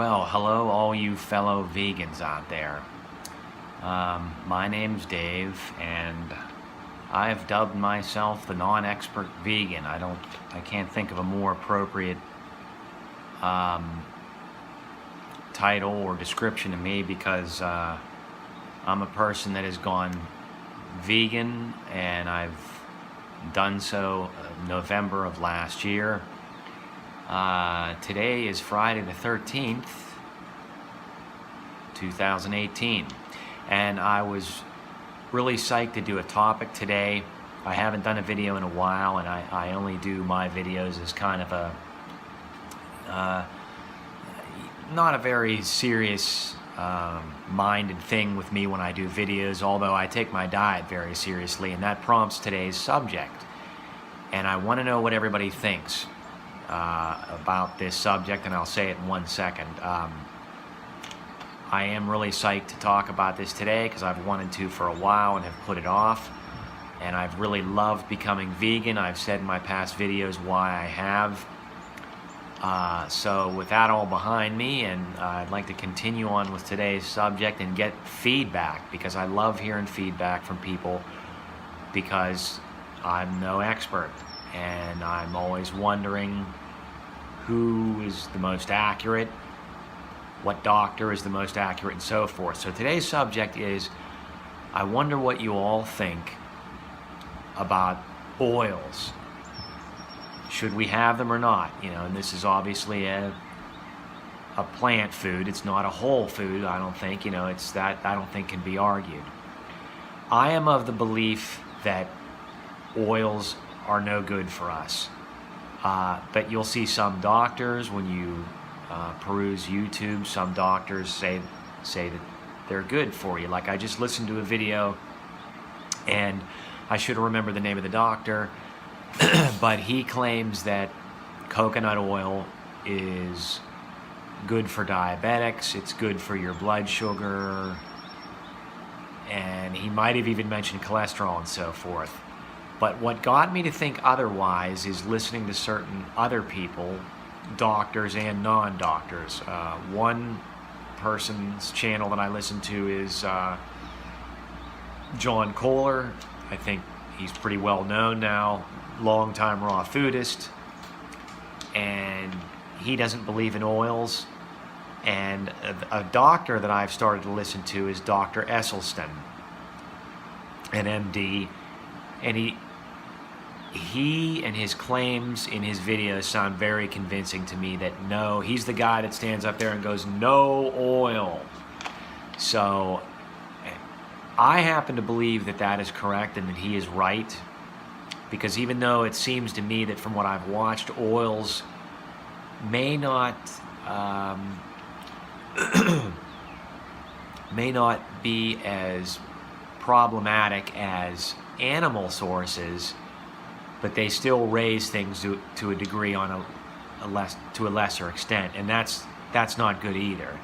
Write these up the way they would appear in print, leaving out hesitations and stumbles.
Well, hello all you fellow vegans out there. My name's Dave, and I've dubbed myself the non-expert vegan. I can't think of a more appropriate title or description to me because I'm a person that has gone vegan, and I've done so November of last year. Today is Friday the 13th, 2018, and I was really psyched to do a topic today. I haven't done a video in a while, and I only do my videos as kind of a not a very serious minded thing with me when I do videos, although I take my diet very seriously, and that prompts today's subject. And I want to know what everybody thinks about this subject, and I'll say it in 1 second. I am really psyched to talk about this today because I've wanted to for a while and have put it off, and I've really loved becoming vegan. I've said in my past videos why I have. So with that all behind me, and I'd like to continue on with today's subject and get feedback, because I love hearing feedback from people, because I'm no expert, and I'm always wondering who is the most accurate, what doctor is the most accurate, and so forth. So today's subject is, I wonder what you all think about oils. Should we have them or not? You know, and this is obviously a plant food. It's not a whole food, I don't think. You know, it's that I don't think can be argued. I am of the belief that oils are no good for us. But you'll see some doctors, when you peruse YouTube, some doctors say that they're good for you. Like, I just listened to a video, and I should remember the name of the doctor, but he claims that coconut oil is good for diabetics, it's good for your blood sugar, and he might have even mentioned cholesterol and so forth. But what got me to think otherwise is listening to certain other people, doctors and non-doctors. One person's channel that I listen to is John Kohler. I think he's pretty well known now, longtime raw foodist, and he doesn't believe in oils. And a doctor that I've started to listen to is Dr. Esselstyn, an MD, and he and his claims in his videos sound very convincing to me that no, he's the guy that stands up there and goes, no oil. So I happen to believe that that is correct and that he is right, because even though it seems to me that from what I've watched, oils may not be as problematic as animal sources, but they still raise things to a degree on to a lesser extent, and that's not good either.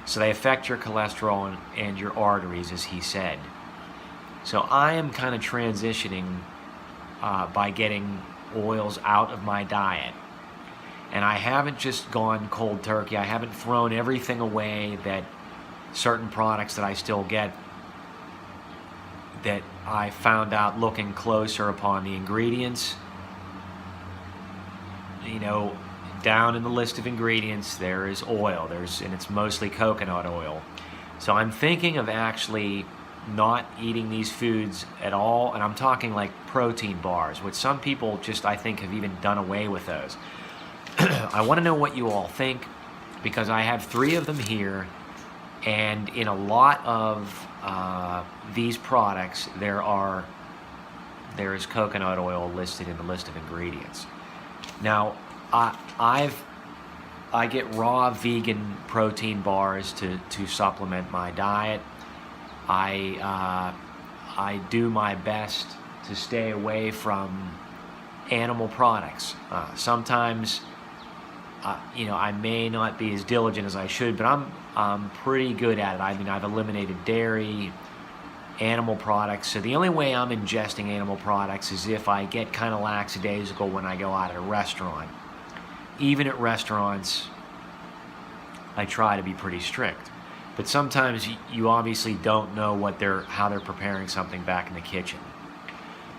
So they affect your cholesterol and your arteries, as he said. So I am kind of transitioning by getting oils out of my diet, and I haven't just gone cold turkey. I haven't thrown everything away that certain products that I still get, that I found out looking closer upon the ingredients. You know, down in the list of ingredients there is oil, and it's mostly coconut oil. So I'm thinking of actually not eating these foods at all, and I'm talking like protein bars, which some people just, I think, have even done away with those. I want to know what you all think, because I have 3 of them here, and in a lot of these products there is coconut oil listed in the list of ingredients. Now I get raw vegan protein bars to supplement my diet. I do my best to stay away from animal products. Sometimes you know, I may not be as diligent as I should, but I'm pretty good at it. I mean, I've eliminated dairy, animal products. So the only way I'm ingesting animal products is if I get kind of lackadaisical when I go out at a restaurant. Even at restaurants, I try to be pretty strict. But sometimes you obviously don't know how they're preparing something back in the kitchen.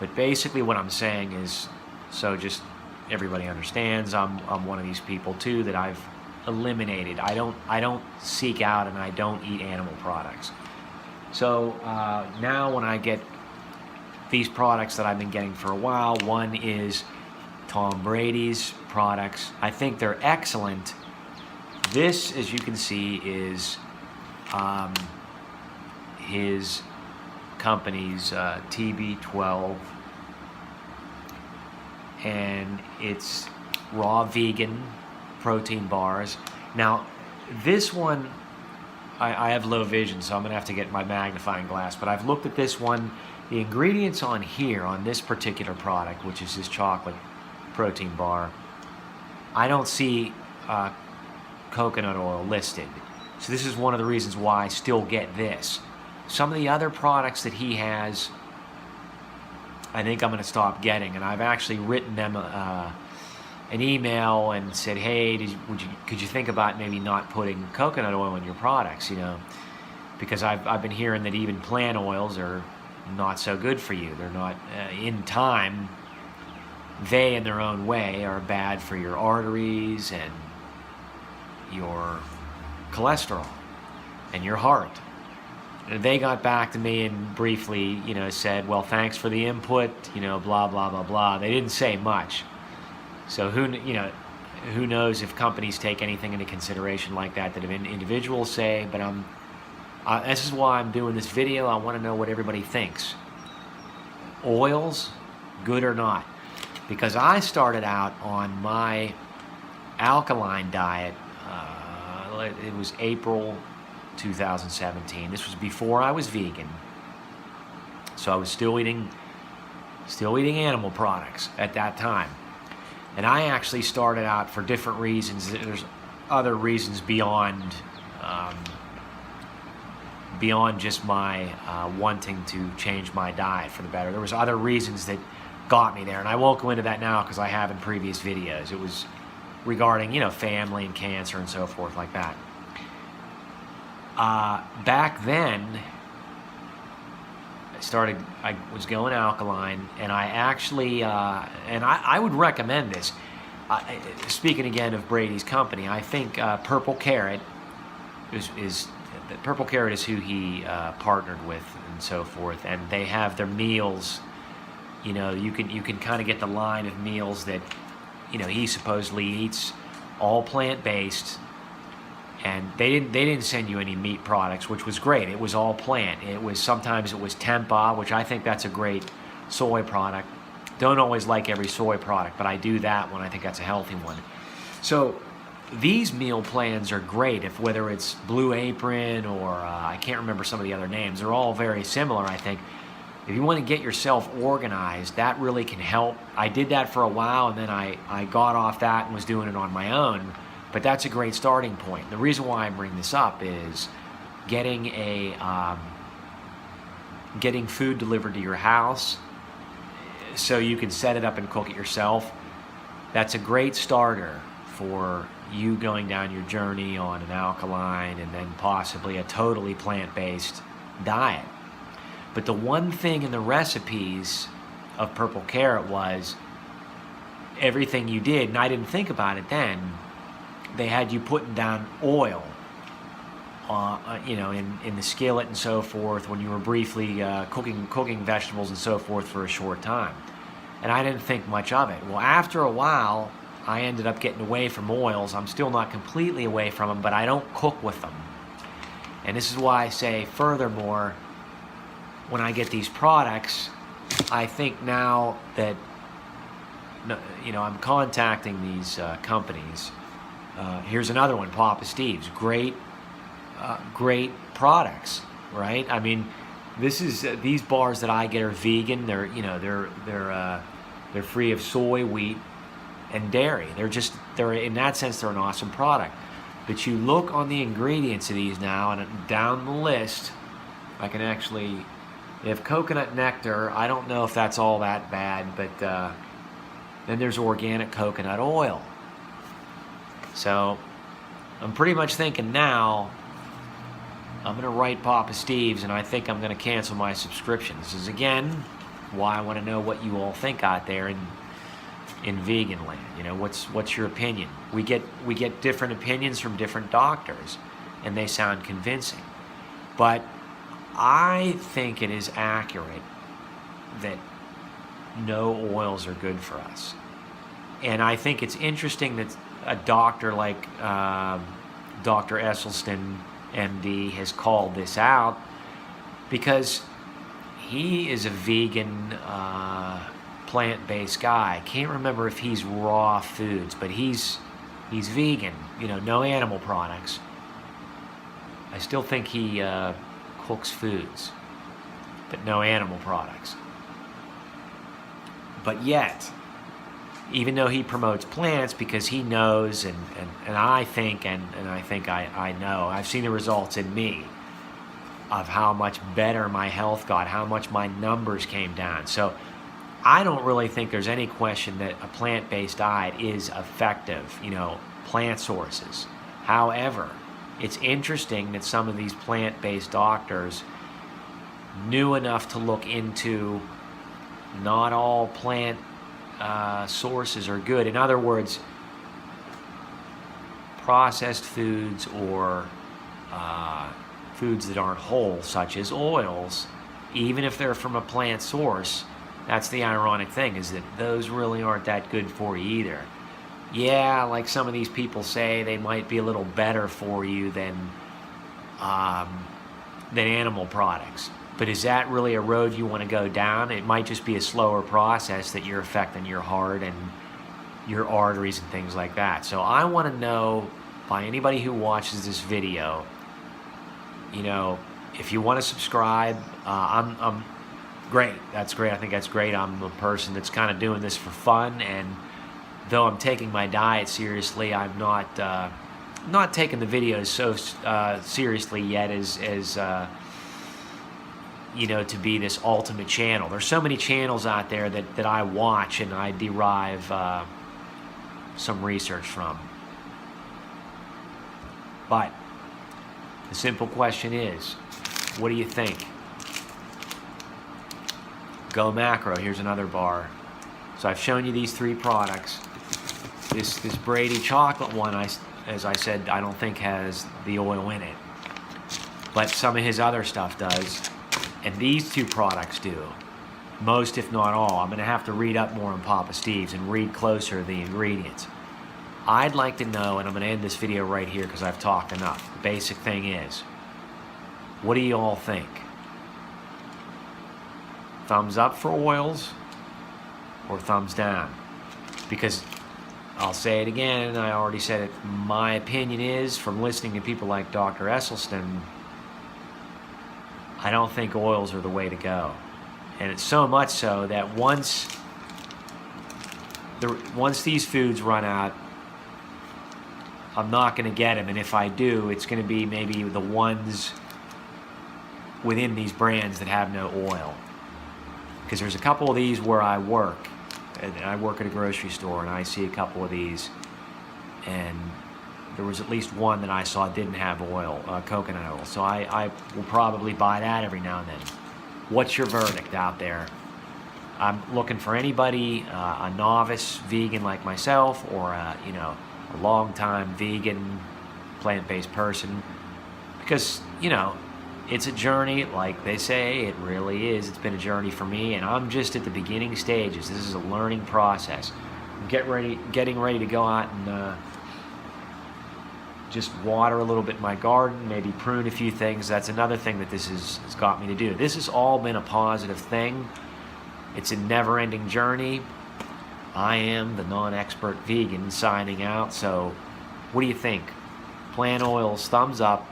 But basically what I'm saying is, so just everybody understands, I'm one of these people too that I've eliminated. I don't seek out and I don't eat animal products. So now when I get these products that I've been getting for a while, one is Tom Brady's products. I think they're excellent. This, as you can see, is his company's TB12, and it's raw vegan protein bars. Now this one, I have low vision, so I'm gonna have to get my magnifying glass, but I've looked at this one. The ingredients on here, on this particular product, which is his chocolate protein bar, I don't see coconut oil listed. So this is one of the reasons why I still get this. Some of the other products that he has, I think I'm going to stop getting, and I've actually written them an email and said, hey, could you think about maybe not putting coconut oil in your products, you know, because I've been hearing that even plant oils are not so good for you. They're not, in time, they in their own way are bad for your arteries and your cholesterol and your heart. And they got back to me and briefly, you know, said, well, thanks for the input, you know, blah, blah, blah, blah. They didn't say much. So who knows if companies take anything into consideration like that individuals say, but this is why I'm doing this video. I want to know what everybody thinks. Oils, good or not? Because I started out on my alkaline diet, it was April 2017. This was before I was vegan. So I was still eating animal products at that time. And I actually started out for different reasons. There's other reasons beyond just my wanting to change my diet for the better. There was other reasons that got me there, and I won't go into that now because I have in previous videos. It was regarding, you know, family and cancer and so forth like that. Back then, I was going alkaline, and I actually, and I would recommend this. Speaking again of Brady's company, I think Purple Carrot Purple Carrot is who he partnered with and so forth, and they have their meals. You know, you can kind of get the line of meals that, you know, he supposedly eats, all plant-based, and they didn't send you any meat products, which was great. It was all plant. Sometimes it was tempeh, which I think that's a great soy product. Don't always like every soy product, but I do that one. I think that's a healthy one. So these meal plans are great, whether it's Blue Apron or I can't remember some of the other names. They're all very similar, I think. If you want to get yourself organized, that really can help. I did that for a while, and then I got off that and was doing it on my own. But that's a great starting point. The reason why I bring this up is getting food delivered to your house so you can set it up and cook it yourself. That's a great starter for you going down your journey on an alkaline and then possibly a totally plant-based diet. But the one thing in the recipes of Purple Carrot was everything you did, and I didn't think about it then, they had you putting down oil, you know, in the skillet and so forth when you were briefly cooking vegetables and so forth for a short time. And I didn't think much of it. Well, after a while, I ended up getting away from oils. I'm still not completely away from them, but I don't cook with them. And this is why I say, furthermore, when I get these products, I think now that, you know, I'm contacting these companies. Here's another one, Papa Steve's. Great products, right? I mean, this is these bars that I get are vegan. They're, you know, they're free of soy, wheat, and dairy. They're in that sense, they're an awesome product. But you look on the ingredients of these now, and down the list, I can actually. They have coconut nectar. I don't know if that's all that bad, but then there's organic coconut oil. So I'm pretty much thinking now I'm going to write Papa Steve's, and I think I'm going to cancel my subscription. This is, again, why I want to know what you all think out there in vegan land. You know, what's your opinion? We get different opinions from different doctors, and they sound convincing. But I think it is accurate that no oils are good for us. And I think it's interesting that a doctor like Dr. Esselstyn, MD, has called this out, because he is a vegan, plant-based guy. I can't remember if he's raw foods, but he's vegan, you know, no animal products. I still think he cooks foods, but no animal products. But yet, even though he promotes plants, because he knows, and I think, and I think I know, I've seen the results in me of how much better my health got, how much my numbers came down. So I don't really think there's any question that a plant-based diet is effective, you know, plant sources. However, it's interesting that some of these plant-based doctors knew enough to look into not all plant sources are good. In other words, processed foods or foods that aren't whole, such as oils, even if they're from a plant source, that's the ironic thing, is that those really aren't that good for you either. Yeah, like some of these people say, they might be a little better for you than animal products. But is that really a road you want to go down? It might just be a slower process that you're affecting your heart and your arteries and things like that. So I want to know, by anybody who watches this video, you know, if you want to subscribe, I'm great. That's great. I think that's great. I'm a person that's kind of doing this for fun, and though I'm taking my diet seriously, I'm not taking the videos so seriously yet as you know, to be this ultimate channel. There's so many channels out there that I watch and I derive some research from. But the simple question is, what do you think? Go macro. Here's another bar. So I've shown you these three products. This Brady chocolate one, as I said, I don't think has the oil in it, but some of his other stuff does. And these two products do. Most, if not all. I'm going to have to read up more on Papa Steve's and read closer the ingredients. I'd like to know, and I'm going to end this video right here because I've talked enough. The basic thing is, what do you all think? Thumbs up for oils or thumbs down? Because I'll say it again, I already said it, my opinion is, from listening to people like Dr. Esselstyn, I don't think oils are the way to go. And it's so much so that once these foods run out, I'm not going to get them. And if I do, it's going to be maybe the ones within these brands that have no oil. Because there's a couple of these where I work. And I work at a grocery store, and I see a couple of these. And there was at least one that I saw didn't have oil, coconut oil. So I will probably buy that every now and then. What's your verdict out there? I'm looking for anybody, a novice vegan like myself, or a long-time vegan, plant-based person. Because, you know, it's a journey, like they say, it really is. It's been a journey for me, and I'm just at the beginning stages. This is a learning process. I'm getting ready to go out and just water a little bit in my garden, maybe prune a few things. That's another thing that this has got me to do. This has all been a positive thing. It's a never-ending journey. I am the non-expert vegan signing out. So what do you think? Plant oils, thumbs up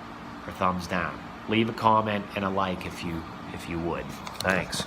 or thumbs down? Leave a comment and a like if you would. Thanks.